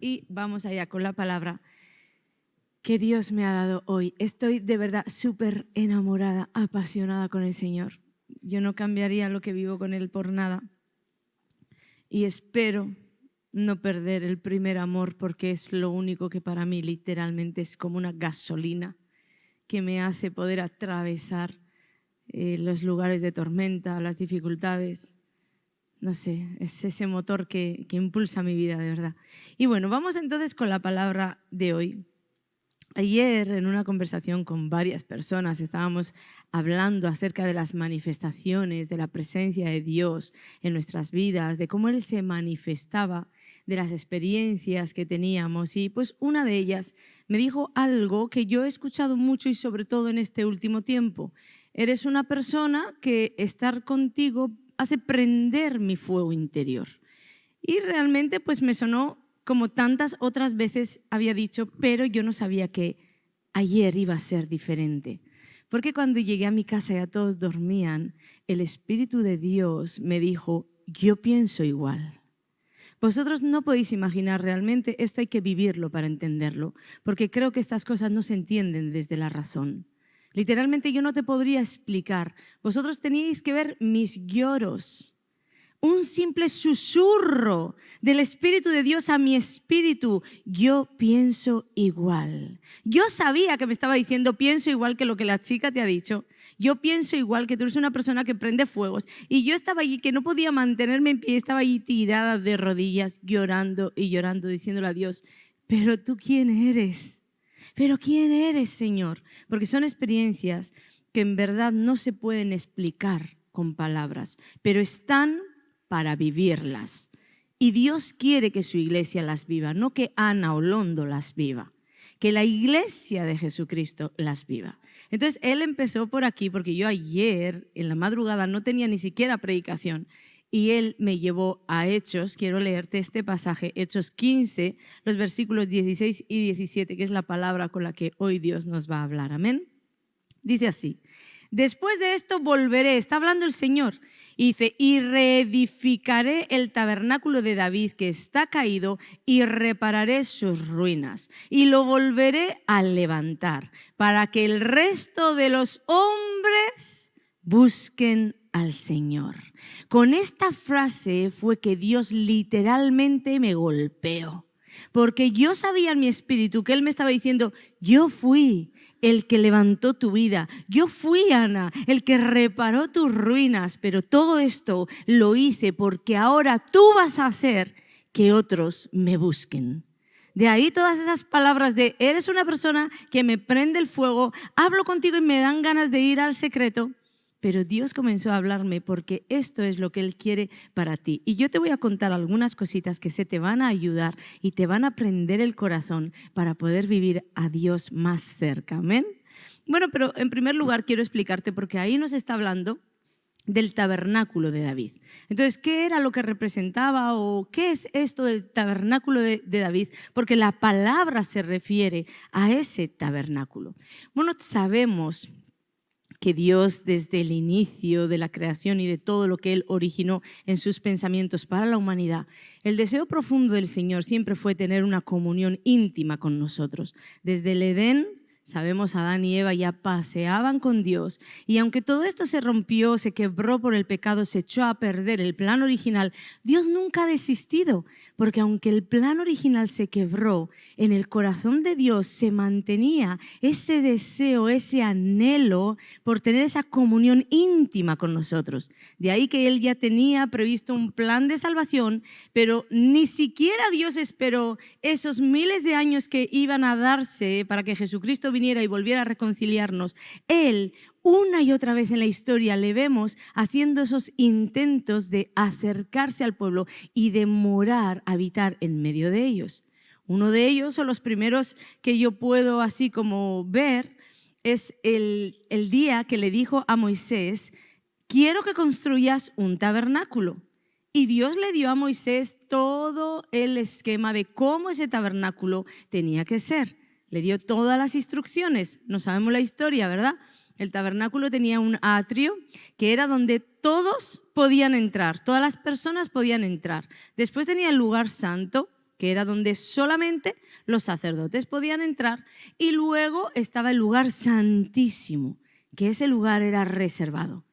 Y vamos allá con la palabra que Dios me ha dado hoy. Estoy de verdad súper enamorada, apasionada con el Señor. Yo no cambiaría lo que vivo con Él por nada. Y espero no perder el primer amor, porque es lo único que para mí literalmente es como una gasolina que me hace poder atravesar los lugares de tormenta, las dificultades. No sé, es ese motor que impulsa mi vida, de verdad. Y bueno, vamos entonces con la palabra de hoy. Ayer, en una conversación con varias personas, estábamos hablando acerca de las manifestaciones, de la presencia de Dios en nuestras vidas, de cómo Él se manifestaba, de las experiencias que teníamos. Y pues una de ellas me dijo algo que yo he escuchado mucho y sobre todo en este último tiempo. Eres una persona que estar contigo hace prender mi fuego interior. Y realmente pues me sonó como tantas otras veces había dicho, pero yo no sabía que ayer iba a ser diferente. Porque cuando llegué a mi casa ya todos dormían, el Espíritu de Dios me dijo, yo pienso igual. Vosotros no podéis imaginar realmente, esto hay que vivirlo para entenderlo, porque creo que estas cosas no se entienden desde la razón. Literalmente yo no te podría explicar. Vosotros teníais que ver mis lloros. Un simple susurro del Espíritu de Dios a mi espíritu. Yo pienso igual. Yo sabía que me estaba diciendo, pienso igual que lo que la chica te ha dicho. Yo pienso igual que tú eres una persona que prende fuegos. Y yo estaba allí que no podía mantenerme en pie, estaba allí tirada de rodillas, llorando y llorando, diciéndole a Dios, pero tú ¿quién eres? ¿Pero quién eres, Señor? Porque son experiencias que en verdad no se pueden explicar con palabras, pero están para vivirlas. Y Dios quiere que su iglesia las viva, no que Ana o Londo las viva, que la iglesia de Jesucristo las viva. Entonces Él empezó por aquí, porque yo ayer en la madrugada no tenía ni siquiera predicación, y Él me llevó a Hechos. Quiero leerte este pasaje, Hechos 15, los versículos 16 y 17, que es la palabra con la que hoy Dios nos va a hablar. Amén. Dice así: después de esto volveré, está hablando el Señor, y dice, y reedificaré el tabernáculo de David que está caído y repararé sus ruinas y lo volveré a levantar para que el resto de los hombres busquen al Señor. Con esta frase fue que Dios literalmente me golpeó, porque yo sabía en mi espíritu que Él me estaba diciendo, yo fui el que levantó tu vida. Yo fui, Ana, el que reparó tus ruinas, pero todo esto lo hice porque ahora tú vas a hacer que otros me busquen. De ahí todas esas palabras de, eres una persona que me prende el fuego, hablo contigo y me dan ganas de ir al secreto. Pero Dios comenzó a hablarme porque esto es lo que Él quiere para ti. Y yo te voy a contar algunas cositas que se te van a ayudar y te van a prender el corazón para poder vivir a Dios más cerca. ¿Amén? Bueno, pero en primer lugar quiero explicarte, porque ahí nos está hablando del tabernáculo de David. Entonces, ¿qué era lo que representaba o qué es esto del tabernáculo de David? Porque la palabra se refiere a ese tabernáculo. Bueno, sabemos que Dios, desde el inicio de la creación y de todo lo que Él originó en sus pensamientos para la humanidad, el deseo profundo del Señor siempre fue tener una comunión íntima con nosotros. Desde el Edén, sabemos, Adán y Eva ya paseaban con Dios, y aunque todo esto se rompió, se quebró por el pecado, se echó a perder el plan original, Dios nunca ha desistido, porque aunque el plan original se quebró, en el corazón de Dios se mantenía ese deseo, ese anhelo por tener esa comunión íntima con nosotros. De ahí que Él ya tenía previsto un plan de salvación, pero ni siquiera Dios esperó esos miles de años que iban a darse para que Jesucristo viniera y volviera a reconciliarnos. Él, una y otra vez en la historia, le vemos haciendo esos intentos de acercarse al pueblo y de morar, habitar en medio de ellos. Uno de ellos, o los primeros que yo puedo así como ver, es el día que le dijo a Moisés, quiero que construyas un tabernáculo. Y Dios le dio a Moisés todo el esquema de cómo ese tabernáculo tenía que ser. Le dio todas las instrucciones. No sabemos la historia, ¿verdad? El tabernáculo tenía un atrio que era donde todos podían entrar, todas las personas podían entrar. Después tenía el lugar santo, que era donde solamente los sacerdotes podían entrar, y luego estaba el lugar santísimo, que ese lugar era reservado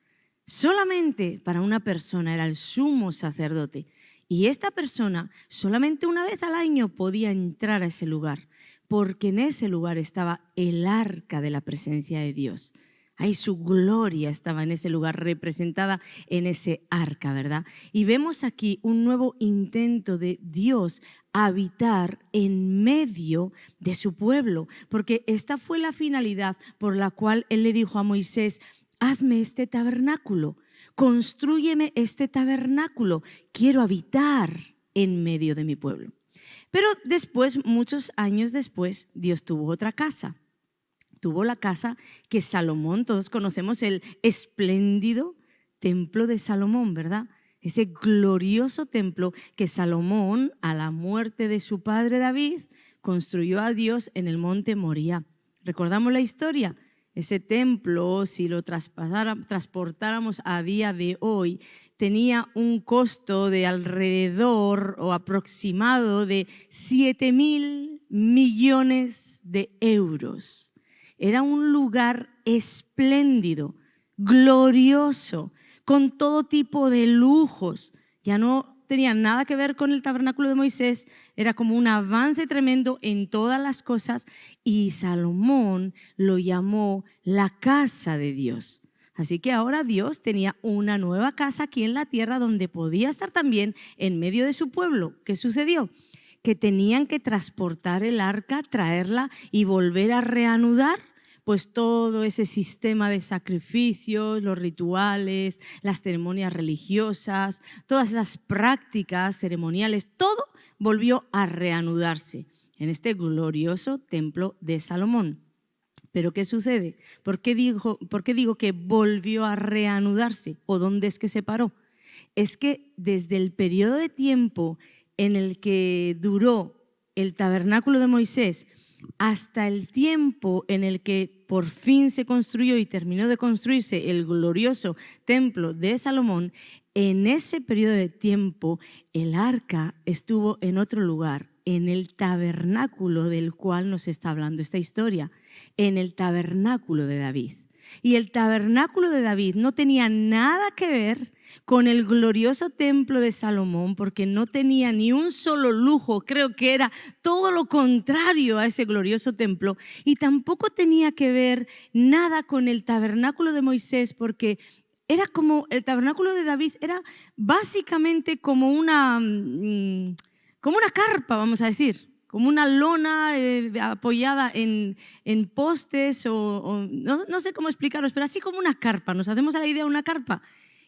solamente para una persona, era el sumo sacerdote. Y esta persona solamente una vez al año podía entrar a ese lugar, porque en ese lugar estaba el arca de la presencia de Dios. Ahí su gloria estaba en ese lugar, representada en ese arca, ¿verdad? Y vemos aquí un nuevo intento de Dios habitar en medio de su pueblo, porque esta fue la finalidad por la cual Él le dijo a Moisés: hazme este tabernáculo, constrúyeme este tabernáculo, quiero habitar en medio de mi pueblo. Pero después, muchos años después, Dios tuvo otra casa. Tuvo la casa que Salomón, todos conocemos el espléndido templo de Salomón, ¿verdad? Ese glorioso templo que Salomón, a la muerte de su padre David, construyó a Dios en el monte Moría. ¿Recordamos la historia? Ese templo, si lo transportáramos a día de hoy, tenía un costo de alrededor o aproximado de 7.000 millones de euros. Era un lugar espléndido, glorioso, con todo tipo de lujos. Ya no tenía nada que ver con el tabernáculo de Moisés, era como un avance tremendo en todas las cosas, y Salomón lo llamó la casa de Dios. Así que ahora Dios tenía una nueva casa aquí en la tierra donde podía estar también en medio de su pueblo. ¿Qué sucedió? Que tenían que transportar el arca, traerla y volver a reanudar pues todo ese sistema de sacrificios, los rituales, las ceremonias religiosas, todas esas prácticas ceremoniales, todo volvió a reanudarse en este glorioso templo de Salomón. ¿Pero qué sucede? ¿Por qué digo que volvió a reanudarse? ¿O dónde es que se paró? Es que desde el periodo de tiempo en el que duró el tabernáculo de Moisés hasta el tiempo en el que por fin se construyó y terminó de construirse el glorioso templo de Salomón, en ese periodo de tiempo el arca estuvo en otro lugar, en el tabernáculo del cual nos está hablando esta historia, en el tabernáculo de David. Y el tabernáculo de David no tenía nada que ver con el glorioso templo de Salomón, porque no tenía ni un solo lujo, creo que era todo lo contrario a ese glorioso templo, y tampoco tenía que ver nada con el tabernáculo de Moisés, porque era como el tabernáculo de David, era básicamente como una carpa, vamos a decir, como una lona apoyada en postes o no sé cómo explicaros, pero así como una carpa, nos hacemos a la idea de una carpa.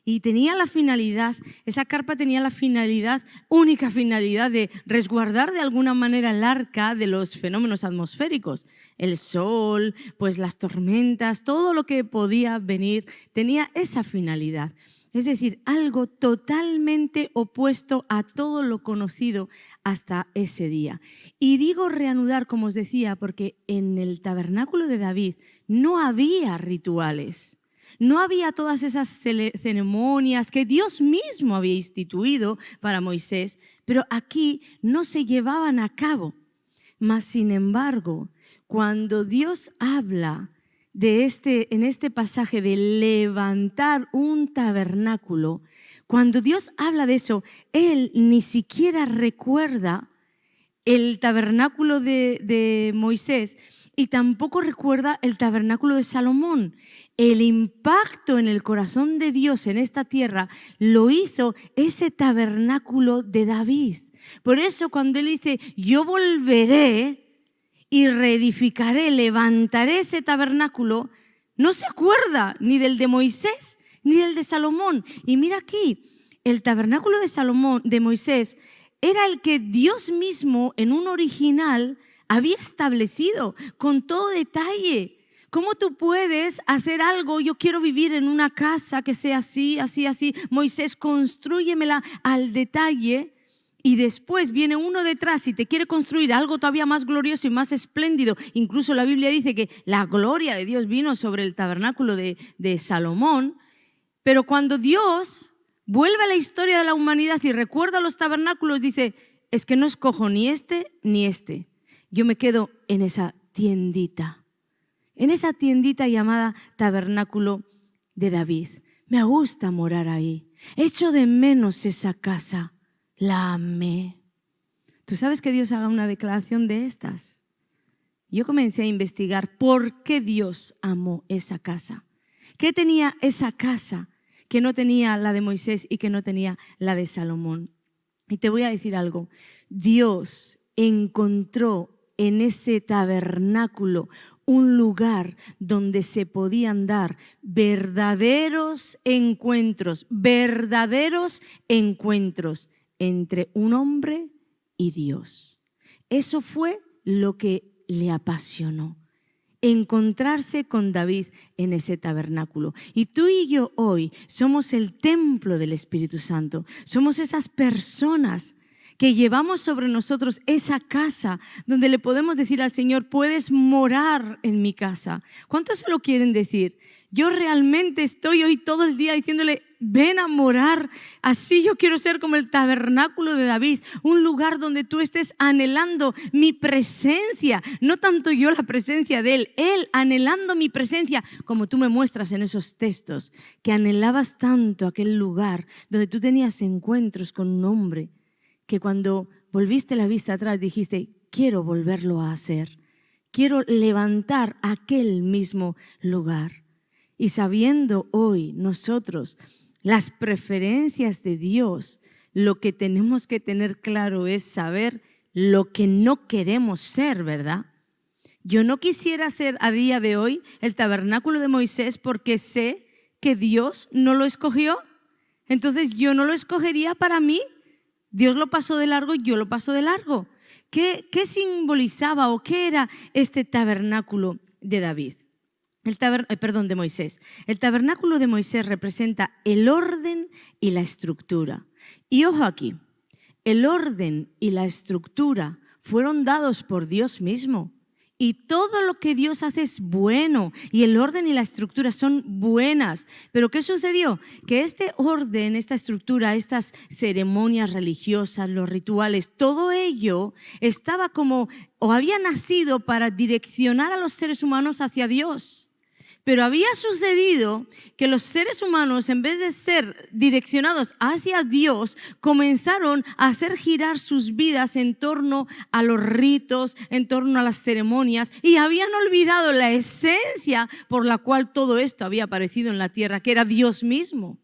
Y tenía la finalidad, esa carpa tenía la finalidad, única finalidad de resguardar de alguna manera el arca de los fenómenos atmosféricos. El sol, pues las tormentas, todo lo que podía venir tenía esa finalidad. Es decir, algo totalmente opuesto a todo lo conocido hasta ese día. Y digo reanudar, como os decía, porque en el tabernáculo de David no había rituales. No había todas esas ceremonias que Dios mismo había instituido para Moisés, pero aquí no se llevaban a cabo. Mas, sin embargo, cuando Dios habla en este pasaje de levantar un tabernáculo, cuando Dios habla de eso, Él ni siquiera recuerda el tabernáculo de Moisés y tampoco recuerda el tabernáculo de Salomón. El impacto en el corazón de Dios en esta tierra lo hizo ese tabernáculo de David. Por eso cuando Él dice, yo volveré y reedificaré, levantaré ese tabernáculo, no se acuerda ni del de Moisés ni del de Salomón. Y mira aquí, el tabernáculo de Salomón, de Moisés, era el que Dios mismo en un original había establecido con todo detalle. ¿Cómo tú puedes hacer algo? Yo quiero vivir en una casa que sea así, así, así. Moisés, constrúyemela al detalle. Y después viene uno detrás y te quiere construir algo todavía más glorioso y más espléndido. Incluso la Biblia dice que la gloria de Dios vino sobre el tabernáculo de Salomón. Pero cuando Dios vuelve a la historia de la humanidad y recuerda los tabernáculos, dice, es que no escojo ni este ni este. Yo me quedo en esa tiendita llamada Tabernáculo de David. Me gusta morar ahí. Echo de menos esa casa. La amé. ¿Tú sabes que Dios haga una declaración de estas? Yo comencé a investigar por qué Dios amó esa casa. ¿Qué tenía esa casa que no tenía la de Moisés y que no tenía la de Salomón? Y te voy a decir algo. Dios encontró en ese tabernáculo un lugar donde se podían dar verdaderos encuentros entre un hombre y Dios. Eso fue lo que le apasionó, encontrarse con David en ese tabernáculo. Y tú y yo hoy somos el templo del Espíritu Santo. Somos esas personas que llevamos sobre nosotros esa casa donde le podemos decir al Señor, puedes morar en mi casa. ¿Cuántos se lo quieren decir? Yo realmente estoy hoy todo el día diciéndole, ven a morar. Así yo quiero ser como el tabernáculo de David, un lugar donde tú estés anhelando mi presencia, no tanto yo la presencia de él anhelando mi presencia, como tú me muestras en esos textos, que anhelabas tanto aquel lugar donde tú tenías encuentros con un hombre, que cuando volviste la vista atrás dijiste, quiero volverlo a hacer, quiero levantar aquel mismo lugar. Y sabiendo hoy nosotros las preferencias de Dios, lo que tenemos que tener claro es saber lo que no queremos ser, ¿verdad? Yo no quisiera ser a día de hoy el tabernáculo de Moisés porque sé que Dios no lo escogió. Entonces yo no lo escogería para mí. Dios lo pasó de largo, yo lo paso de largo. ¿Qué simbolizaba o qué era este tabernáculo de David? De Moisés. El tabernáculo de Moisés representa el orden y la estructura. Y ojo aquí, el orden y la estructura fueron dados por Dios mismo. Y todo lo que Dios hace es bueno y el orden y la estructura son buenas. Pero ¿qué sucedió? Que este orden, esta estructura, estas ceremonias religiosas, los rituales, todo ello estaba como o había nacido para direccionar a los seres humanos hacia Dios. Pero había sucedido que los seres humanos, en vez de ser direccionados hacia Dios, comenzaron a hacer girar sus vidas en torno a los ritos, en torno a las ceremonias, y habían olvidado la esencia por la cual todo esto había aparecido en la tierra, que era Dios mismo.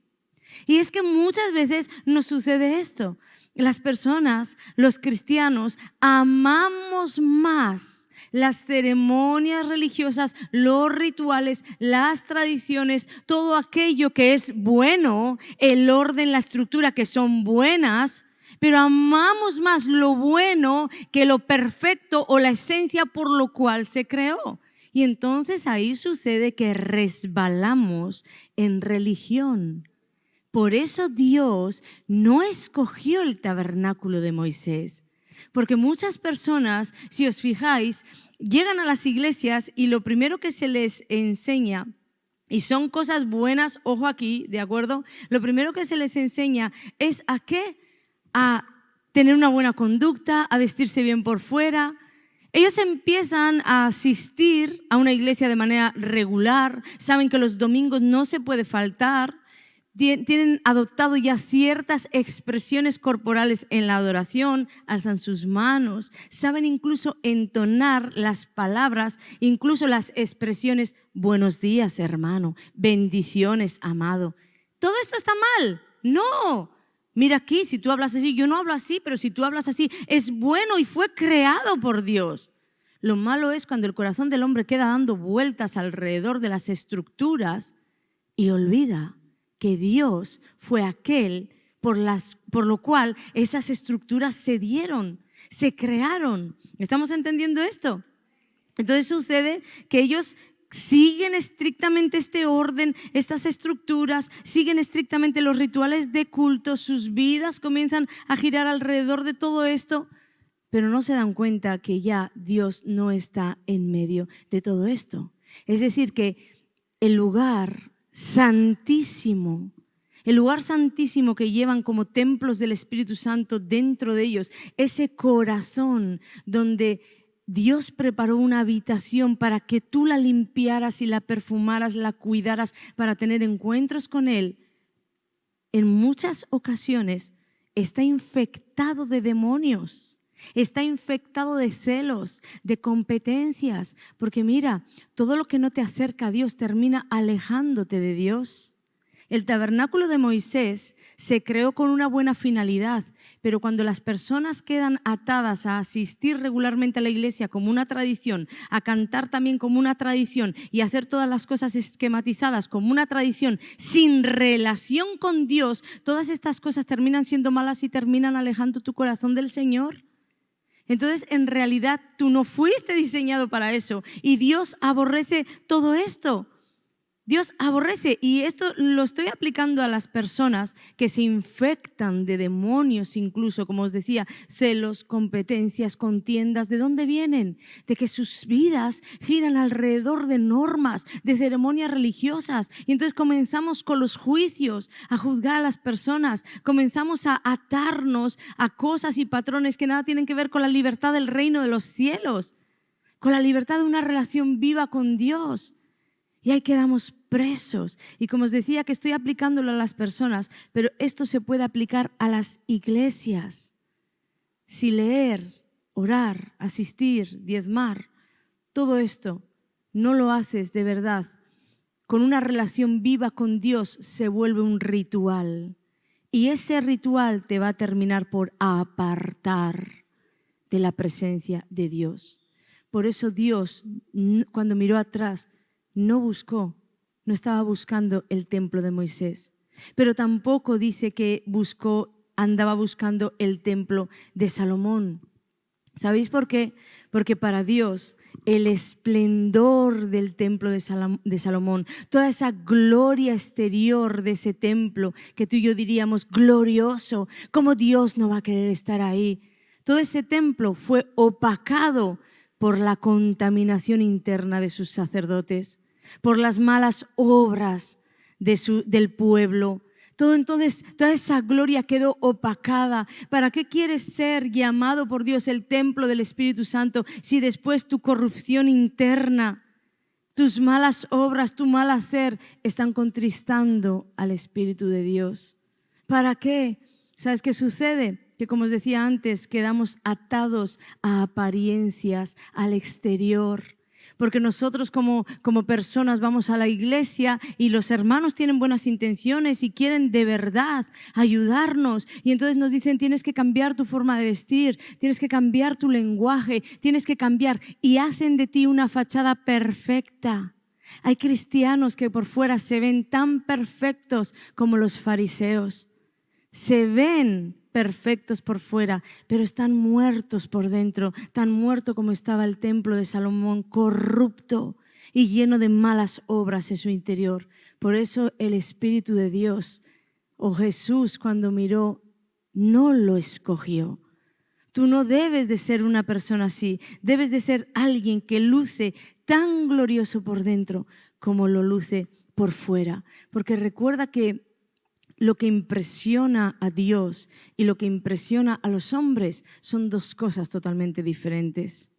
Y es que muchas veces nos sucede esto. Las personas, los cristianos, amamos más las ceremonias religiosas, los rituales, las tradiciones, todo aquello que es bueno, el orden, la estructura que son buenas, pero amamos más lo bueno que lo perfecto o la esencia por lo cual se creó. Y entonces ahí sucede que resbalamos en religión. Por eso Dios no escogió el tabernáculo de Moisés. Porque muchas personas, si os fijáis, llegan a las iglesias y lo primero que se les enseña, y son cosas buenas, ojo aquí, ¿de acuerdo? Lo primero que se les enseña es ¿a qué? A tener una buena conducta, a vestirse bien por fuera. Ellos empiezan a asistir a una iglesia de manera regular, saben que los domingos no se puede faltar, tienen adoptado ya ciertas expresiones corporales en la adoración, alzan sus manos, saben incluso entonar las palabras, incluso las expresiones, buenos días hermano, bendiciones amado. ¿Todo esto está mal? No. Mira aquí, si tú hablas así, yo no hablo así, pero si tú hablas así, es bueno y fue creado por Dios. Lo malo es cuando el corazón del hombre queda dando vueltas alrededor de las estructuras y olvida que Dios fue aquel por lo cual esas estructuras se dieron, se crearon. ¿Estamos entendiendo esto? Entonces sucede que ellos siguen estrictamente este orden, estas estructuras, siguen estrictamente los rituales de culto, sus vidas comienzan a girar alrededor de todo esto, pero no se dan cuenta que ya Dios no está en medio de todo esto. Es decir, que el lugar santísimo, El lugar santísimo que llevan como templos del Espíritu Santo dentro de ellos, ese corazón donde Dios preparó una habitación para que tú la limpiaras y la perfumaras, la cuidaras para tener encuentros con Él, en muchas ocasiones está infectado de demonios, está infectado de celos, de competencias, porque mira, todo lo que no te acerca a Dios termina alejándote de Dios. El tabernáculo de Moisés se creó con una buena finalidad, pero cuando las personas quedan atadas a asistir regularmente a la iglesia como una tradición, a cantar también como una tradición y a hacer todas las cosas esquematizadas como una tradición, sin relación con Dios, todas estas cosas terminan siendo malas y terminan alejando tu corazón del Señor. Entonces, en realidad, tú no fuiste diseñado para eso y Dios aborrece todo esto. Dios aborrece, y esto lo estoy aplicando a las personas que se infectan de demonios, incluso, como os decía, celos, competencias, contiendas. ¿De dónde vienen? De que sus vidas giran alrededor de normas, de ceremonias religiosas. Y entonces comenzamos con los juicios a juzgar a las personas, comenzamos a atarnos a cosas y patrones que nada tienen que ver con la libertad del reino de los cielos, con la libertad de una relación viva con Dios. Y ahí quedamos presos. Y como os decía, que estoy aplicándolo a las personas, pero esto se puede aplicar a las iglesias. Si leer, orar, asistir, diezmar, todo esto no lo haces de verdad con una relación viva con Dios, se vuelve un ritual. Y ese ritual te va a terminar por apartar de la presencia de Dios. Por eso Dios, cuando miró atrás, no estaba buscando el templo de Moisés, pero tampoco dice que andaba buscando el templo de Salomón. ¿Sabéis por qué? Porque para Dios el esplendor del templo de Salomón, toda esa gloria exterior de ese templo que tú y yo diríamos glorioso, ¿cómo Dios no va a querer estar ahí? Todo ese templo fue opacado por la contaminación interna de sus sacerdotes, por las malas obras del pueblo. Entonces, toda esa gloria quedó opacada. ¿Para qué quieres ser llamado por Dios el templo del Espíritu Santo si después tu corrupción interna, tus malas obras, tu mal hacer están contristando al Espíritu de Dios? ¿Para qué? ¿Sabes qué sucede? Que, como os decía antes, quedamos atados a apariencias, al exterior. Porque nosotros como personas vamos a la iglesia y los hermanos tienen buenas intenciones y quieren de verdad ayudarnos. Y entonces nos dicen, tienes que cambiar tu forma de vestir, tienes que cambiar tu lenguaje, tienes que cambiar. Y hacen de ti una fachada perfecta. Hay cristianos que por fuera se ven tan perfectos como los fariseos. Se ven perfectos por fuera, pero están muertos por dentro, tan muerto como estaba el templo de Salomón, corrupto y lleno de malas obras en su interior. Por eso el Espíritu de Dios, o Jesús, cuando miró, no lo escogió. Tú no debes de ser una persona así, debes de ser alguien que luce tan glorioso por dentro como lo luce por fuera. Porque recuerda que lo que impresiona a Dios y lo que impresiona a los hombres son dos cosas totalmente diferentes.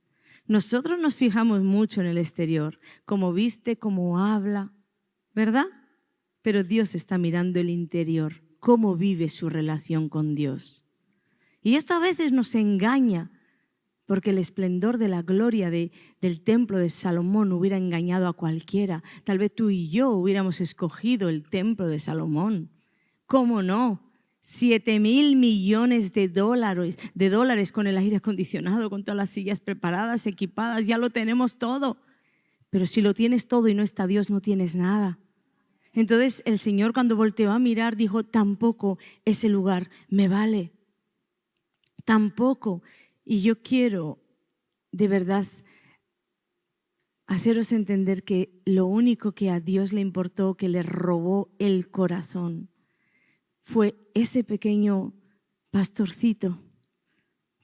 Nosotros nos fijamos mucho en el exterior, cómo viste, cómo habla, ¿verdad? Pero Dios está mirando el interior, cómo vive su relación con Dios. Y esto a veces nos engaña, porque el esplendor de la gloria del templo de Salomón hubiera engañado a cualquiera. Tal vez tú y yo hubiéramos escogido el templo de Salomón. ¿Cómo no? 7,000 millones de dólares con el aire acondicionado, con todas las sillas preparadas, equipadas, ya lo tenemos todo. Pero si lo tienes todo y no está Dios, no tienes nada. Entonces el Señor, cuando volteó a mirar, dijo, tampoco ese lugar me vale. Tampoco. Y yo quiero de verdad haceros entender que lo único que a Dios le importó, que le robó el corazón, fue ese pequeño pastorcito.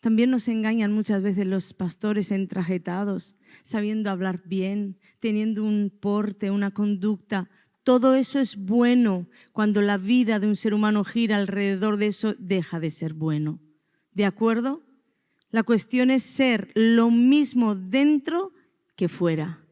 También nos engañan muchas veces los pastores entrajetados, sabiendo hablar bien, teniendo un porte, una conducta Todo eso es bueno. Cuando la vida de un ser humano gira alrededor de eso, deja de ser bueno. ¿De acuerdo? La cuestión es ser lo mismo dentro que fuera.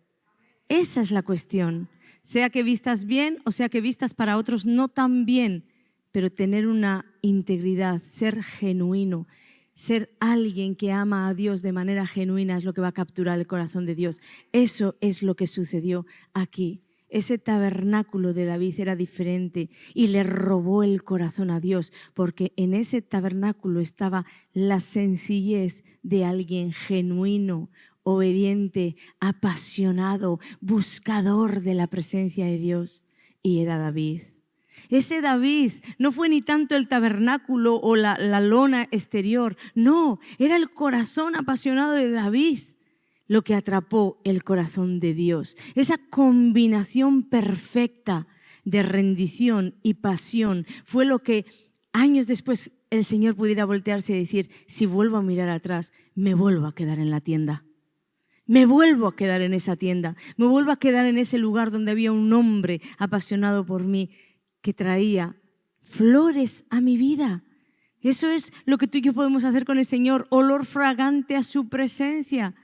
Esa es la cuestión. Sea que vistas bien o sea que vistas para otros no tan bien, pero tener una integridad, ser genuino, ser alguien que ama a Dios de manera genuina es lo que va a capturar el corazón de Dios. Eso es lo que sucedió aquí. Ese tabernáculo de David era diferente y le robó el corazón a Dios, porque en ese tabernáculo estaba la sencillez de alguien genuino, obediente, apasionado, buscador de la presencia de Dios. Y era David. Ese David no fue ni tanto el tabernáculo o la lona exterior, no, era el corazón apasionado de David lo que atrapó el corazón de Dios. Esa combinación perfecta de rendición y pasión fue lo que años después el Señor pudiera voltearse y decir, si vuelvo a mirar atrás, me vuelvo a quedar en la tienda. Me vuelvo a quedar en esa tienda, me vuelvo a quedar en ese lugar donde había un hombre apasionado por mí que traía flores a mi vida. Eso es lo que tú y yo podemos hacer con el Señor, olor fragante a su presencia.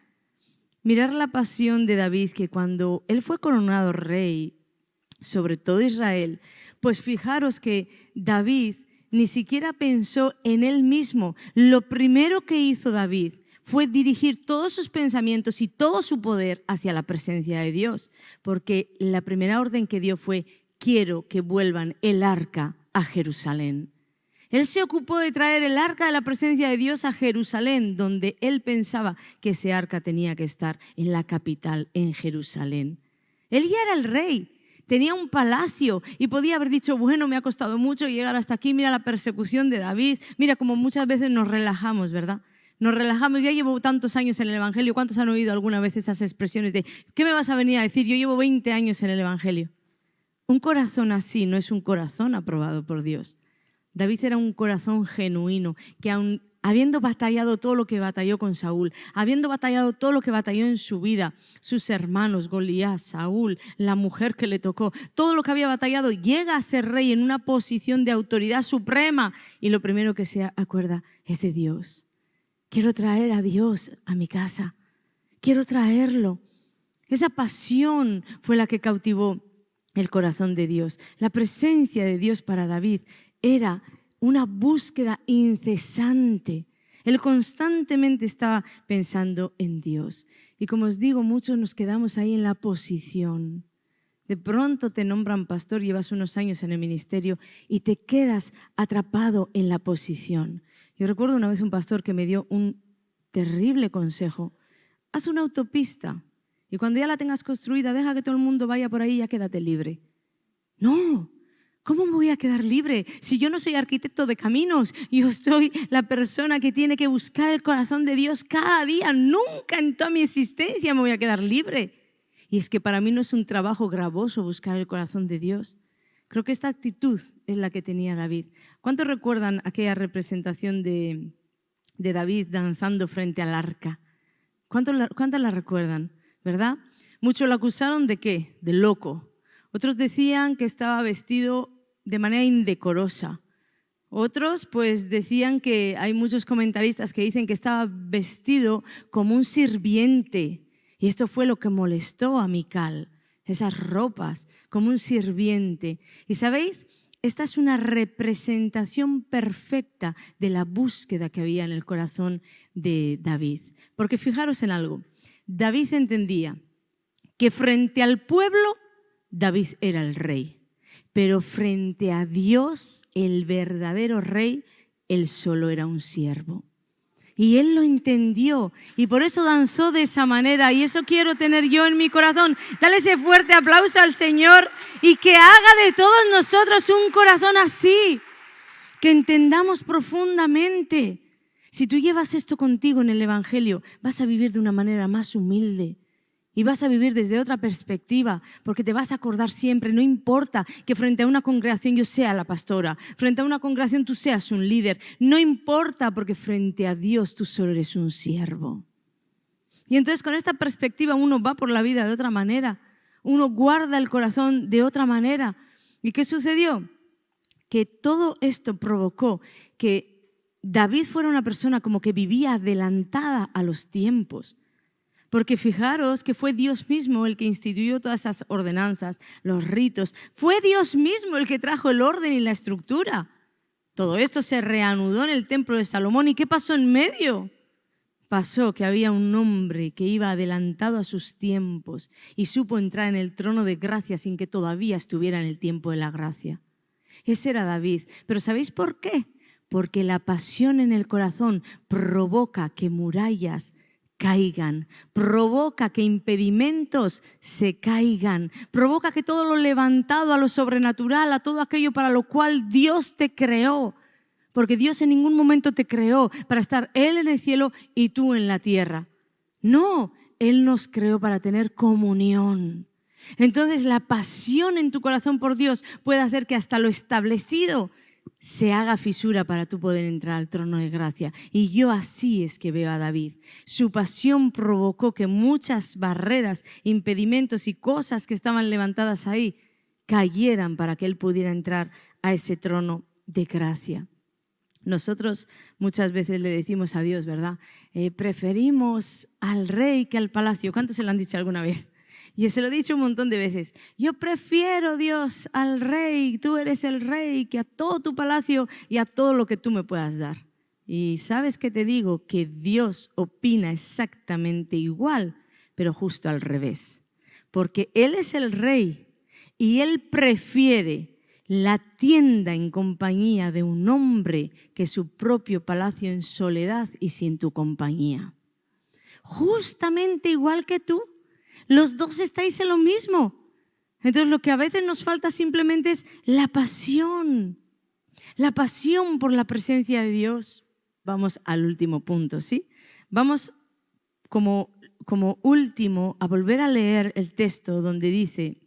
Mirar la pasión de David, que cuando él fue coronado rey sobre todo Israel, pues fijaros que David ni siquiera pensó en él mismo. Lo primero que hizo David fue dirigir todos sus pensamientos y todo su poder hacia la presencia de Dios, porque la primera orden que dio fue: quiero que vuelvan el arca a Jerusalén. Él se ocupó de traer el arca de la presencia de Dios a Jerusalén, donde él pensaba que ese arca tenía que estar en la capital, en Jerusalén. Él ya era el rey, tenía un palacio y podía haber dicho, bueno, me ha costado mucho llegar hasta aquí, mira la persecución de David, mira como muchas veces nos relajamos, ¿verdad? Nos relajamos, ya llevo tantos años en el Evangelio. ¿Cuántos han oído alguna vez esas expresiones de ¿qué me vas a venir a decir? Yo llevo 20 años en el Evangelio. Un corazón así no es un corazón aprobado por Dios. David era un corazón genuino que aun habiendo batallado todo lo que batalló con Saúl, habiendo batallado todo lo que batalló en su vida, sus hermanos, Goliat, Saúl, la mujer que le tocó, todo lo que había batallado, llega a ser rey en una posición de autoridad suprema y lo primero que se acuerda es de Dios. Quiero traer a Dios a mi casa, quiero traerlo. Esa pasión fue la que cautivó el corazón de Dios. La presencia de Dios para David era una búsqueda incesante. Él constantemente estaba pensando en Dios. Y como os digo, muchos nos quedamos ahí en la posición. De pronto te nombran pastor, llevas unos años en el ministerio y te quedas atrapado en la posición. Yo recuerdo una vez un pastor que me dio un terrible consejo. Haz una autopista y cuando ya la tengas construida, deja que todo el mundo vaya por ahí y ya quédate libre. No. ¿Cómo me voy a quedar libre? Si yo no soy arquitecto de caminos, yo soy la persona que tiene que buscar el corazón de Dios cada día. Nunca en toda mi existencia me voy a quedar libre. Y es que para mí no es un trabajo gravoso buscar el corazón de Dios. Creo que esta actitud es la que tenía David. ¿Cuántos recuerdan aquella representación de David danzando frente al arca? ¿Cuántas la recuerdan? ¿Verdad? Muchos lo acusaron de ¿qué? De loco. Otros decían que estaba vestido de manera indecorosa. Otros pues decían que hay muchos comentaristas que dicen que estaba vestido como un sirviente. Y esto fue lo que molestó a Mical, esas ropas, como un sirviente. Y ¿sabéis? Esta es una representación perfecta de la búsqueda que había en el corazón de David. Porque fijaros en algo, David entendía que frente al pueblo, David era el rey. Pero frente a Dios, el verdadero rey, él solo era un siervo. Y él lo entendió y por eso danzó de esa manera. Y eso quiero tener yo en mi corazón. Dale ese fuerte aplauso al Señor y que haga de todos nosotros un corazón así. Que entendamos profundamente. Si tú llevas esto contigo en el Evangelio, vas a vivir de una manera más humilde. Y vas a vivir desde otra perspectiva, porque te vas a acordar siempre, no importa que frente a una congregación yo sea la pastora, frente a una congregación tú seas un líder, no importa porque frente a Dios tú solo eres un siervo. Y entonces con esta perspectiva uno va por la vida de otra manera. uno guarda el corazón de otra manera. ¿Y qué sucedió? Que todo esto provocó que David fuera una persona como que vivía adelantada a los tiempos. Porque fijaros que fue Dios mismo el que instituyó todas esas ordenanzas, los ritos. Fue Dios mismo el que trajo el orden y la estructura. Todo esto se reanudó en el templo de Salomón. ¿Y qué pasó en medio? Pasó que había un hombre que iba adelantado a sus tiempos y supo entrar en el trono de gracia sin que todavía estuviera en el tiempo de la gracia. Ese era David. ¿Pero sabéis por qué? Porque la pasión en el corazón provoca que murallas caigan, provoca que impedimentos se caigan, provoca que todo lo levantado a lo sobrenatural, a todo aquello para lo cual Dios te creó, porque Dios en ningún momento te creó para estar Él en el cielo y tú en la tierra. No, Él nos creó para tener comunión. Entonces la pasión en tu corazón por Dios puede hacer que hasta lo establecido se haga fisura para tú poder entrar al trono de gracia. Y yo así es que veo a David. Su pasión provocó que muchas barreras, impedimentos y cosas que estaban levantadas ahí cayeran para que él pudiera entrar a ese trono de gracia. Nosotros muchas veces le decimos a Dios, ¿verdad? Preferimos al rey que al palacio. ¿Cuántos se lo han dicho alguna vez? Yo se lo he dicho un montón de veces. Yo prefiero, Dios, al rey, tú eres el rey, que a todo tu palacio y a todo lo que tú me puedas dar. Y ¿sabes qué te digo? Que Dios opina exactamente igual, pero justo al revés. Porque Él es el rey y Él prefiere la tienda en compañía de un hombre que su propio palacio en soledad y sin tu compañía. Justamente igual que tú. Los dos estáis en lo mismo. Entonces lo que a veces nos falta simplemente es la pasión por la presencia de Dios. Vamos al último punto, ¿sí? Vamos como último a volver a leer el texto donde dice: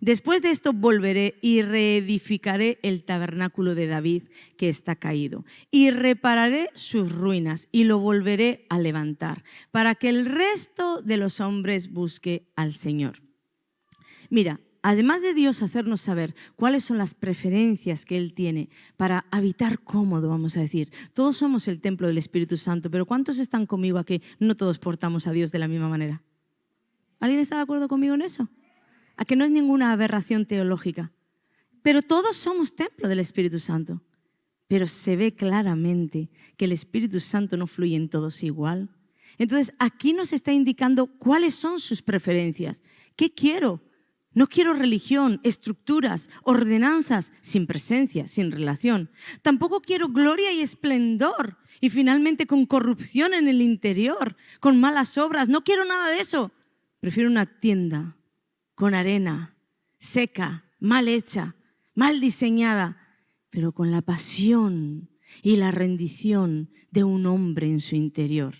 después de esto volveré y reedificaré el tabernáculo de David que está caído y repararé sus ruinas y lo volveré a levantar para que el resto de los hombres busque al Señor. Mira, además de Dios hacernos saber cuáles son las preferencias que Él tiene para habitar cómodo, vamos a decir, todos somos el templo del Espíritu Santo, pero ¿cuántos están conmigo aquí? No todos portamos a Dios de la misma manera. ¿Alguien está de acuerdo conmigo en eso? A que no es ninguna aberración teológica. Pero todos somos templo del Espíritu Santo. Pero se ve claramente que el Espíritu Santo no fluye en todos igual. Entonces aquí nos está indicando cuáles son sus preferencias. ¿Qué quiero? No quiero religión, estructuras, ordenanzas sin presencia, sin relación. Tampoco quiero gloria y esplendor y finalmente con corrupción en el interior, con malas obras. No quiero nada de eso. Prefiero una tienda con arena, seca, mal hecha, mal diseñada, pero con la pasión y la rendición de un hombre en su interior.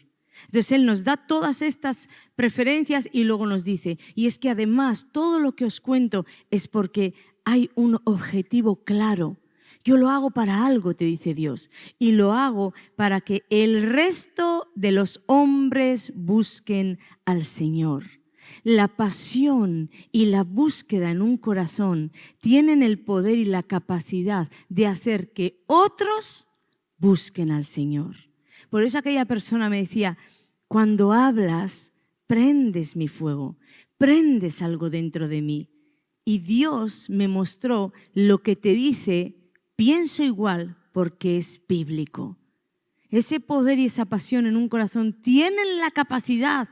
Entonces Él nos da todas estas preferencias y luego nos dice, y es que además todo lo que os cuento es porque hay un objetivo claro. Yo lo hago para algo, te dice Dios, y lo hago para que el resto de los hombres busquen al Señor. La pasión y la búsqueda en un corazón tienen el poder y la capacidad de hacer que otros busquen al Señor. Por eso aquella persona me decía, cuando hablas, prendes mi fuego, prendes algo dentro de mí. Y Dios me mostró lo que te dice, pienso igual porque es bíblico. Ese poder y esa pasión en un corazón tienen la capacidad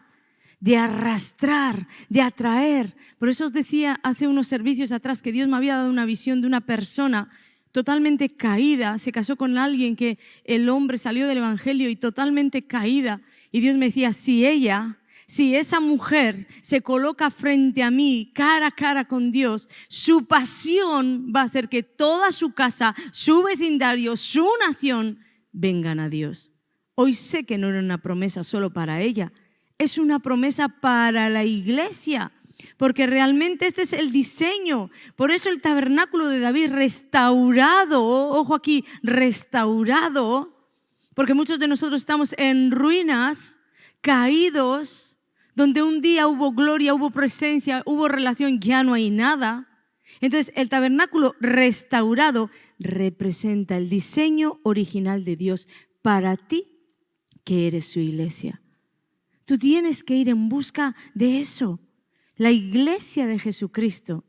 de arrastrar, de atraer. Por eso os decía hace unos servicios atrás que Dios me había dado una visión de una persona totalmente caída. Se casó con alguien que el hombre salió del evangelio y totalmente caída. Y Dios me decía, si esa mujer se coloca frente a mí, cara a cara con Dios, su pasión va a hacer que toda su casa, su vecindario, su nación vengan a Dios. Hoy sé que no era una promesa solo para ella, es una promesa para la iglesia, porque realmente este es el diseño. Por eso el tabernáculo de David restaurado, ojo aquí, restaurado, porque muchos de nosotros estamos en ruinas, caídos, donde un día hubo gloria, hubo presencia, hubo relación, ya no hay nada. Entonces, el tabernáculo restaurado representa el diseño original de Dios para ti, que eres su iglesia. Tú tienes que ir en busca de eso. La iglesia de Jesucristo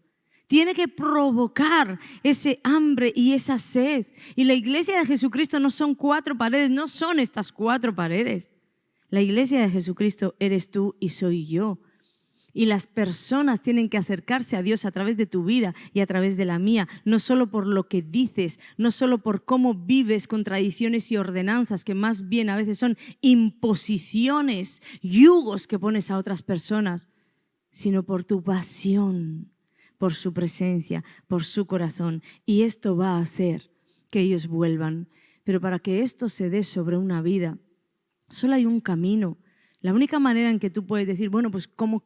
tiene que provocar ese hambre y esa sed. Y la iglesia de Jesucristo no son 4 paredes, no son estas 4 paredes. La iglesia de Jesucristo eres tú y soy yo. Y las personas tienen que acercarse a Dios a través de tu vida y a través de la mía, no solo por lo que dices, no solo por cómo vives con tradiciones y ordenanzas, que más bien a veces son imposiciones, yugos que pones a otras personas, sino por tu pasión, por su presencia, por su corazón. Y esto va a hacer que ellos vuelvan. Pero para que esto se dé sobre una vida, solo hay un camino. La única manera en que tú puedes decir, bueno, pues ¿cómo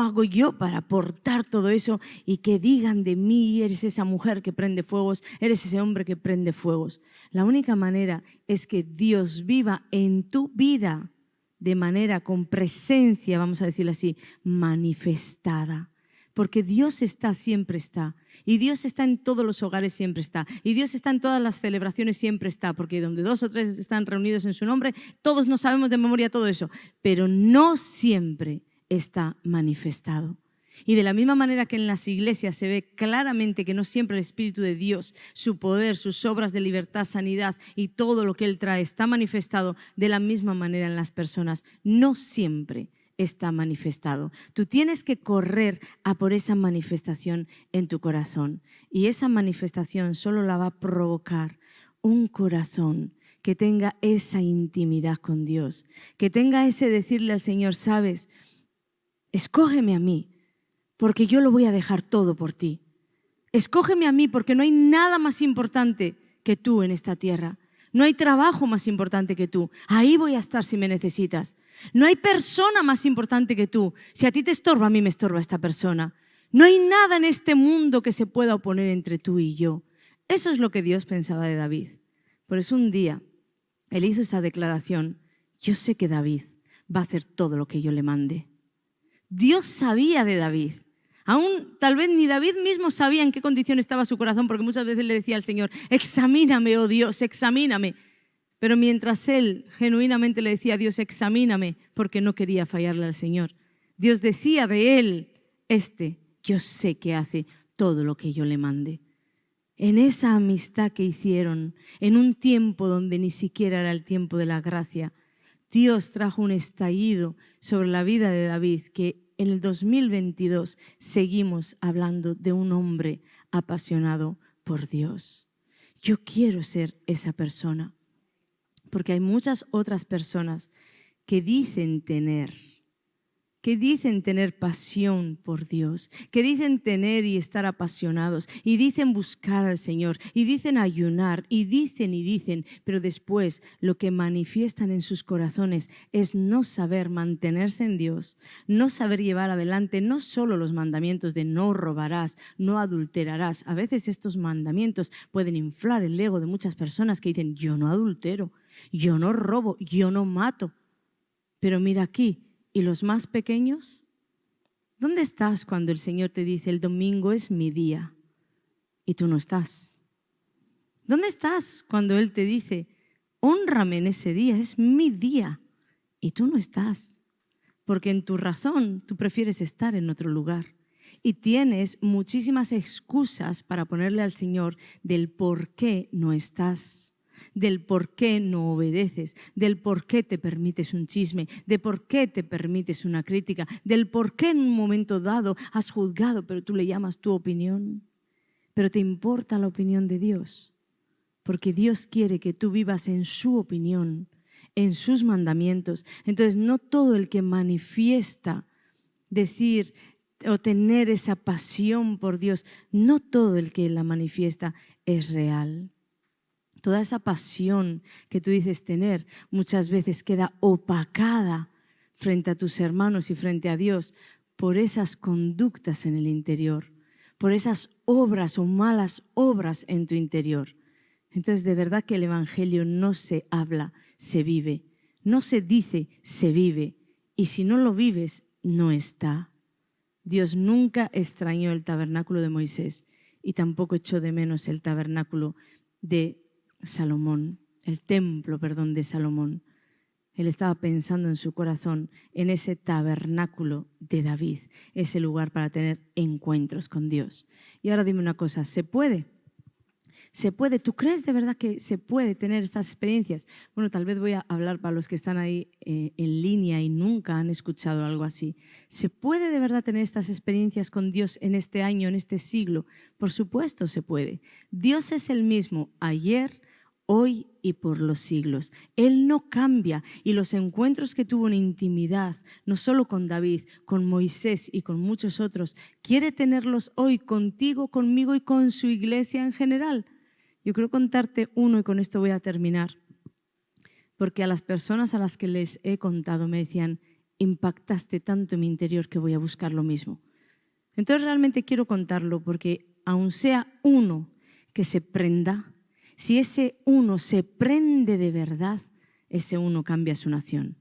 hago yo para aportar todo eso y que digan de mí, eres esa mujer que prende fuegos, eres ese hombre que prende fuegos? La única manera es que Dios viva en tu vida de manera con presencia, vamos a decirlo así, manifestada. Porque Dios siempre está. Y Dios está en todos los hogares, siempre está. Y Dios está en todas las celebraciones, siempre está. Porque donde 2 o 3 están reunidos en su nombre, todos no sabemos de memoria todo eso. Pero no siempre está manifestado. Y de la misma manera que en las iglesias se ve claramente que no siempre el Espíritu de Dios, su poder, sus obras de libertad, sanidad y todo lo que Él trae está manifestado, de la misma manera en las personas. No siempre está manifestado. Tú tienes que correr a por esa manifestación en tu corazón. Y esa manifestación solo la va a provocar un corazón que tenga esa intimidad con Dios, que tenga ese decirle al Señor, sabes, escógeme a mí, porque yo lo voy a dejar todo por ti. Escógeme a mí, porque no hay nada más importante que tú en esta tierra. No hay trabajo más importante que tú. Ahí voy a estar si me necesitas. No hay persona más importante que tú. Si a ti te estorba, a mí me estorba esta persona. No hay nada en este mundo que se pueda oponer entre tú y yo. Eso es lo que Dios pensaba de David. Por eso un día él hizo esta declaración. Yo sé que David va a hacer todo lo que yo le mande. Dios sabía de David. Aún tal vez ni David mismo sabía en qué condición estaba su corazón, porque muchas veces le decía al Señor, examíname, oh Dios, examíname. Pero mientras él genuinamente le decía a Dios, examíname, porque no quería fallarle al Señor, Dios decía de él, yo sé que hace todo lo que yo le mande. En esa amistad que hicieron, en un tiempo donde ni siquiera era el tiempo de la gracia, Dios trajo un estallido sobre la vida de David que en el 2022 seguimos hablando de un hombre apasionado por Dios. Yo quiero ser esa persona, porque hay muchas otras personas que dicen tener pasión por Dios, que dicen tener y estar apasionados, y dicen buscar al Señor, y dicen ayunar, y dicen, pero después lo que manifiestan en sus corazones es no saber mantenerse en Dios, no saber llevar adelante no solo los mandamientos de no robarás, no adulterarás. A veces estos mandamientos pueden inflar el ego de muchas personas que dicen, yo no adultero, yo no robo, yo no mato. Pero mira aquí, ¿y los más pequeños? ¿Dónde estás cuando el Señor te dice, el domingo es mi día y tú no estás? ¿Dónde estás cuando Él te dice, hónrame en ese día, es mi día y tú no estás? Porque en tu razón tú prefieres estar en otro lugar y tienes muchísimas excusas para ponerle al Señor del por qué no estás, del por qué no obedeces, del por qué te permites un chisme, de por qué te permites una crítica, del por qué en un momento dado has juzgado, pero tú le llamas tu opinión. Pero te importa la opinión de Dios, porque Dios quiere que tú vivas en su opinión, en sus mandamientos. Entonces, no todo el que manifiesta decir o tener esa pasión por Dios, no todo el que la manifiesta es real. Toda esa pasión que tú dices tener muchas veces queda opacada frente a tus hermanos y frente a Dios por esas conductas en el interior, por esas obras o malas obras en tu interior. Entonces, de verdad que el Evangelio no se habla, se vive. No se dice, se vive. Y si no lo vives, no está. Dios nunca extrañó el tabernáculo de Moisés y tampoco echó de menos el tabernáculo de Salomón, el templo, perdón, de Salomón. Él estaba pensando en su corazón en ese tabernáculo de David, ese lugar para tener encuentros con Dios. Y ahora dime una cosa, ¿se puede? ¿Se puede? ¿Tú crees de verdad que se puede tener estas experiencias? Bueno, tal vez voy a hablar para los que están ahí en línea y nunca han escuchado algo así. ¿Se puede de verdad tener estas experiencias con Dios en este año, en este siglo? Por supuesto se puede. Dios es el mismo ayer, hoy y por los siglos. Él no cambia y los encuentros que tuvo en intimidad, no solo con David, con Moisés y con muchos otros, quiere tenerlos hoy contigo, conmigo y con su iglesia en general. Yo quiero contarte uno y con esto voy a terminar, porque a las personas a las que les he contado me decían, impactaste tanto en mi interior que voy a buscar lo mismo. Entonces realmente quiero contarlo porque aun sea uno que se prenda, si ese uno se prende de verdad, ese uno cambia su nación.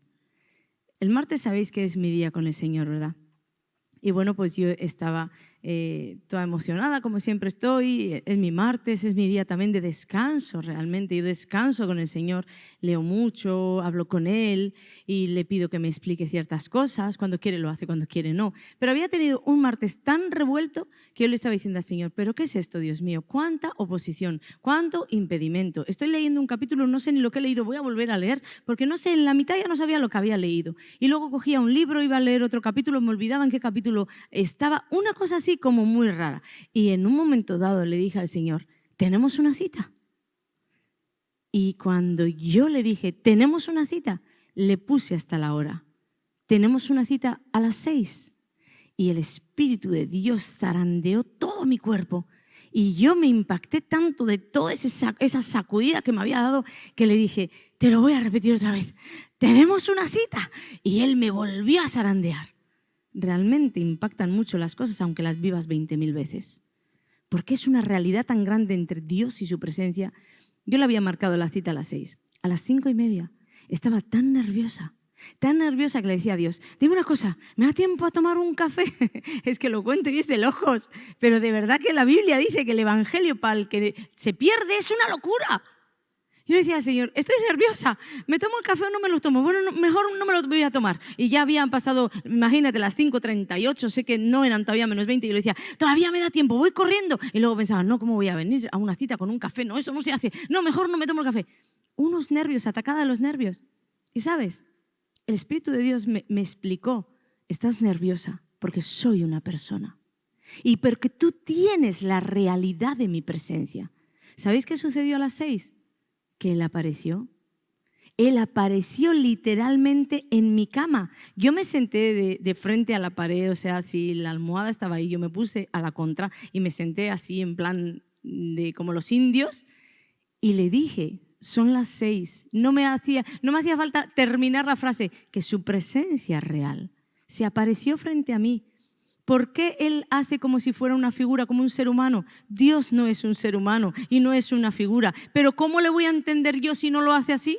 El martes sabéis que es mi día con el Señor, ¿verdad? Y bueno, pues yo estaba toda emocionada, como siempre estoy. Es mi martes, es mi día también de descanso realmente. Yo descanso con el Señor, leo mucho, hablo con Él y le pido que me explique ciertas cosas. Cuando quiere lo hace, cuando quiere no. Pero había tenido un martes tan revuelto que yo le estaba diciendo al Señor, ¿pero qué es esto, Dios mío? ¿Cuánta oposición? ¿Cuánto impedimento? Estoy leyendo un capítulo, no sé ni lo que he leído, voy a volver a leer, porque no sé, en la mitad ya no sabía lo que había leído. Y luego cogía un libro, iba a leer otro capítulo, me olvidaba en qué capítulo estaba, una cosa así como muy rara. Y en un momento dado le dije al Señor, ¿tenemos una cita? Y cuando yo le dije, ¿tenemos una cita? Le puse hasta la hora. Tenemos una cita a las 6. Y el Espíritu de Dios zarandeó todo mi cuerpo. Y yo me impacté tanto de toda esa sacudida que me había dado que le dije, te lo voy a repetir otra vez, tenemos una cita. Y Él me volvió a zarandear. Realmente impactan mucho las cosas, aunque las vivas 20.000 veces. Porque es una realidad tan grande entre Dios y su presencia. Yo le había marcado la cita a las 6. A las 5:30 estaba tan nerviosa que le decía a Dios, dime una cosa, ¿me da tiempo a tomar un café? Es que lo cuento y es de locos, pero de verdad que la Biblia dice que el evangelio para el que se pierde es una locura. Yo le decía al Señor, estoy nerviosa, ¿me tomo el café o no me lo tomo? Bueno, mejor no me lo voy a tomar. Y ya habían pasado, imagínate, las 5:38, sé que no eran todavía -20, y yo le decía, todavía me da tiempo, voy corriendo. Y luego pensaba, no, ¿cómo voy a venir a una cita con un café? No, eso no se hace. No, mejor no me tomo el café. Unos nervios, atacada a los nervios. Y ¿sabes? El Espíritu de Dios me explicó, estás nerviosa porque soy una persona. Y porque tú tienes la realidad de mi presencia. ¿Sabéis qué sucedió a las 6? Que Él apareció. Él apareció literalmente en mi cama. Yo me senté de frente a la pared, o sea, si la almohada estaba ahí, yo me puse a la contra y me senté así en plan de como los indios y le dije, son las 6. No me hacía falta terminar la frase, que su presencia real se apareció frente a mí. ¿Por qué Él hace como si fuera una figura, como un ser humano? Dios no es un ser humano y no es una figura. Pero ¿cómo le voy a entender yo si no lo hace así?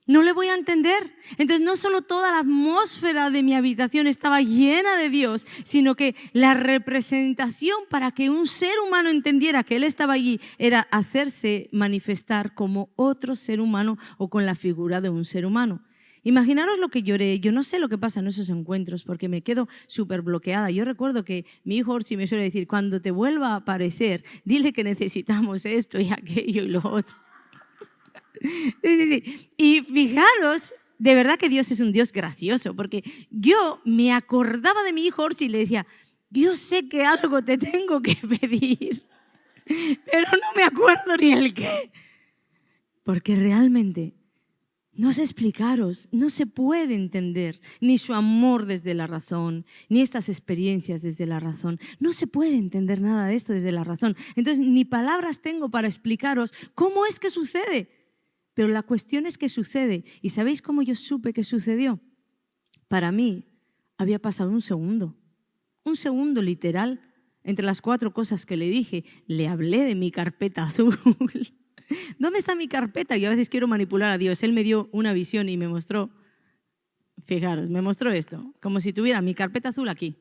No le voy a entender. Entonces no solo toda la atmósfera de mi habitación estaba llena de Dios, sino que la representación para que un ser humano entendiera que Él estaba allí era hacerse manifestar como otro ser humano o con la figura de un ser humano. Imaginaros lo que lloré. Yo no sé lo que pasa en esos encuentros porque me quedo súper bloqueada. Yo recuerdo que mi hijo Orsi me suele decir, cuando te vuelva a aparecer, dile que necesitamos esto y aquello y lo otro. Sí. Y fijaros, de verdad que Dios es un Dios gracioso, porque yo me acordaba de mi hijo Orsi y le decía, yo sé que algo te tengo que pedir, pero no me acuerdo ni el qué. Porque realmente, no sé explicaros, no se puede entender ni su amor desde la razón, ni estas experiencias desde la razón. No se puede entender nada de esto desde la razón. Entonces, ni palabras tengo para explicaros cómo es que sucede. Pero la cuestión es que sucede. ¿Y sabéis cómo yo supe que sucedió? Para mí había pasado un segundo literal, entre las 4 cosas que le dije. Le hablé de mi carpeta azul. ¿Dónde está mi carpeta? Yo a veces quiero manipular a Dios. Él me dio una visión y me mostró Fijaros, me mostró esto, como si tuviera mi carpeta azul aquí.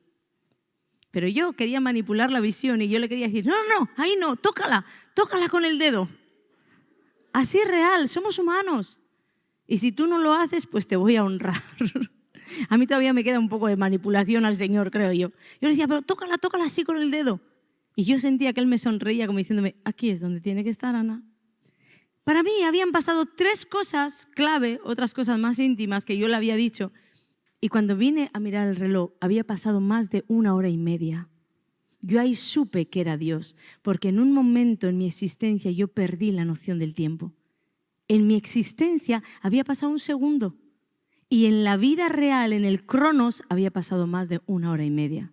Pero yo quería manipular la visión y yo le quería decir, no, no, ahí no, tócala con el dedo. Así es real, somos humanos. Y si tú no lo haces, pues te voy a honrar. A mí todavía me queda un poco de manipulación al Señor, creo yo. Yo le decía, pero tócala así con el dedo. Y yo sentía que Él me sonreía como diciéndome, aquí es donde tiene que estar, Ana. Para mí habían pasado 3 cosas clave, otras cosas más íntimas que yo le había dicho. Y cuando vine a mirar el reloj, había pasado más de 1 hora y media. Yo ahí supe que era Dios, porque en un momento en mi existencia yo perdí la noción del tiempo. En mi existencia había pasado 1 segundo y en la vida real, en el Cronos, había pasado más de 1 hora y media.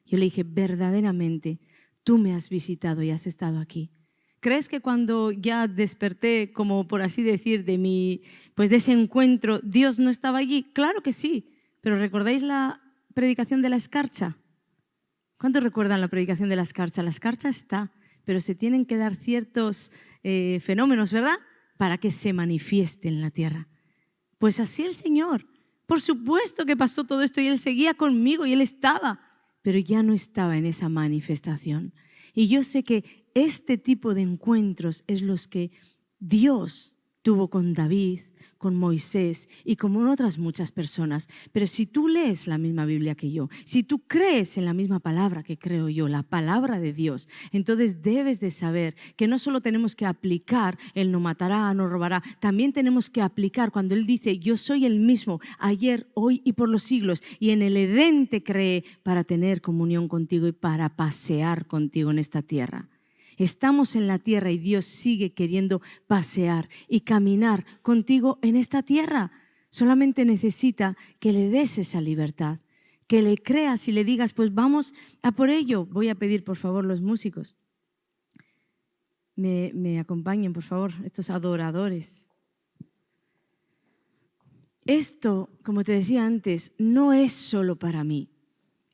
Yo le dije, verdaderamente, tú me has visitado y has estado aquí. ¿Crees que cuando ya desperté, como por así decir, de ese encuentro, Dios no estaba allí? Claro que sí, pero ¿recordáis la predicación de la escarcha? ¿Cuántos recuerdan la predicación de la escarcha? La escarcha está, pero se tienen que dar ciertos fenómenos, ¿verdad?, para que se manifieste en la tierra. Pues así el Señor. Por supuesto que pasó todo esto y Él seguía conmigo y Él estaba, pero ya no estaba en esa manifestación. Y yo sé que este tipo de encuentros es los que Dios tuvo con David, con Moisés y con otras muchas personas. Pero si tú lees la misma Biblia que yo, si tú crees en la misma palabra que creo yo, la palabra de Dios, entonces debes de saber que no solo tenemos que aplicar el no matará, no robará, también tenemos que aplicar cuando Él dice yo soy el mismo ayer, hoy y por los siglos, y en el Edén te creé para tener comunión contigo y para pasear contigo en esta tierra. Estamos en la tierra y Dios sigue queriendo pasear y caminar contigo en esta tierra. Solamente necesita que le des esa libertad, que le creas y le digas, pues vamos a por ello. Voy a pedir, por favor, los músicos. Me acompañen, por favor, estos adoradores. Esto, como te decía antes, no es solo para mí.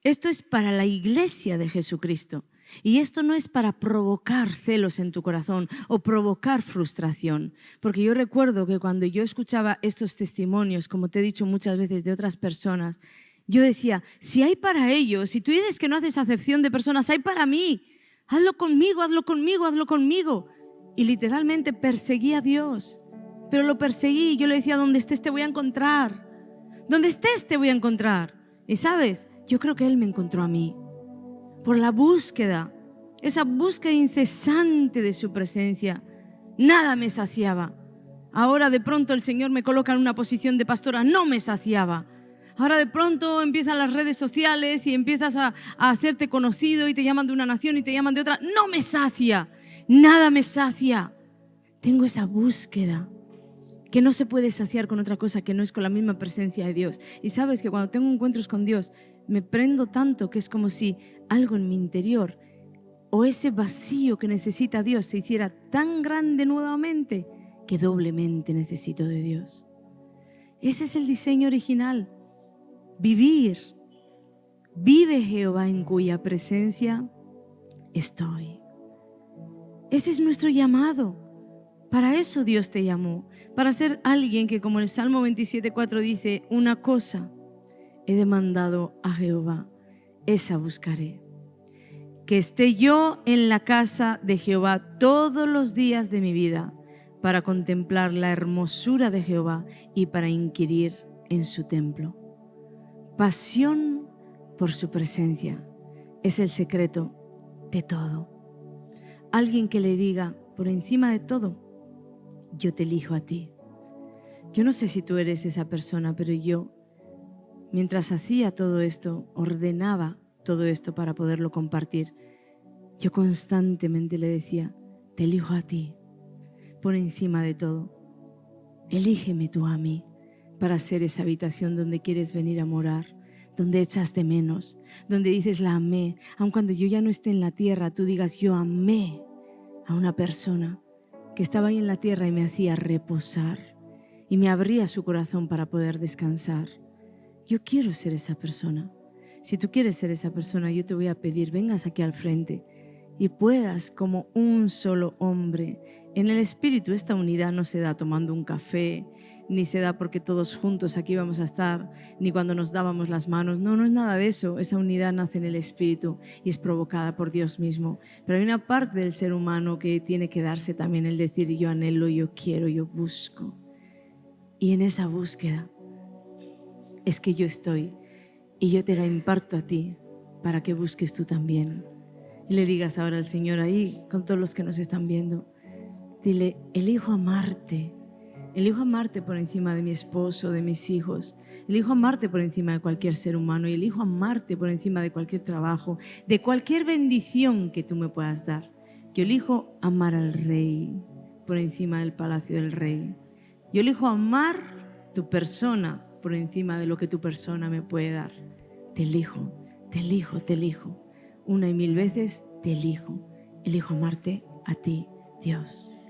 Esto es para la iglesia de Jesucristo. Y esto no es para provocar celos en tu corazón o provocar frustración, porque yo recuerdo que cuando yo escuchaba estos testimonios, como te he dicho muchas veces, de otras personas, yo decía, si hay para ellos, si tú dices que no haces acepción de personas, hay para mí, hazlo conmigo, hazlo conmigo, hazlo conmigo. Y literalmente perseguí a Dios, pero lo perseguí, yo le decía, donde estés te voy a encontrar, donde estés te voy a encontrar. Y sabes, yo creo que Él me encontró a mí. Por la búsqueda, esa búsqueda incesante de su presencia, nada me saciaba. Ahora de pronto el Señor me coloca en una posición de pastora, no me saciaba. Ahora de pronto empiezan las redes sociales y empiezas a hacerte conocido y te llaman de una nación y te llaman de otra, no me sacia, nada me sacia. Tengo esa búsqueda que no se puede saciar con otra cosa que no es con la misma presencia de Dios. Y sabes que cuando tengo encuentros con Dios, me prendo tanto que es como si algo en mi interior o ese vacío que necesita Dios se hiciera tan grande nuevamente que doblemente necesito de Dios. Ese es el diseño original. Vivir. Vive Jehová en cuya presencia estoy. Ese es nuestro llamado. Para eso Dios te llamó. Para ser alguien que, como el Salmo 27:4 dice, una cosa he demandado a Jehová, esa buscaré. Que esté yo en la casa de Jehová todos los días de mi vida, para contemplar la hermosura de Jehová y para inquirir en su templo. Pasión por su presencia es el secreto de todo. Alguien que le diga, por encima de todo, yo te elijo a ti. Yo no sé si tú eres esa persona, pero yo, mientras hacía todo esto, ordenaba todo esto para poderlo compartir, yo constantemente le decía, te elijo a ti, por encima de todo. Elígeme tú a mí para ser esa habitación donde quieres venir a morar, donde echas de menos, donde dices la amé. Aun cuando yo ya no esté en la tierra, tú digas, yo amé a una persona que estaba ahí en la tierra y me hacía reposar y me abría su corazón para poder descansar. Yo quiero ser esa persona. Si tú quieres ser esa persona, yo te voy a pedir, vengas aquí al frente y puedas como un solo hombre. En el Espíritu esta unidad no se da tomando un café, ni se da porque todos juntos aquí vamos a estar, ni cuando nos dábamos las manos. No, no es nada de eso. Esa unidad nace en el Espíritu y es provocada por Dios mismo. Pero hay una parte del ser humano que tiene que darse también el decir yo anhelo, yo quiero, yo busco. Y en esa búsqueda es que yo estoy y yo te la imparto a ti para que busques tú también. Y le digas ahora al Señor ahí, con todos los que nos están viendo, dile, elijo amarte por encima de mi esposo, de mis hijos, elijo amarte por encima de cualquier ser humano y elijo amarte por encima de cualquier trabajo, de cualquier bendición que tú me puedas dar. Yo elijo amar al Rey por encima del palacio del Rey. Yo elijo amar tu persona por encima de lo que tu persona me puede dar. Te elijo, te elijo, te elijo. Una y mil veces te elijo. Elijo amarte a ti, Dios.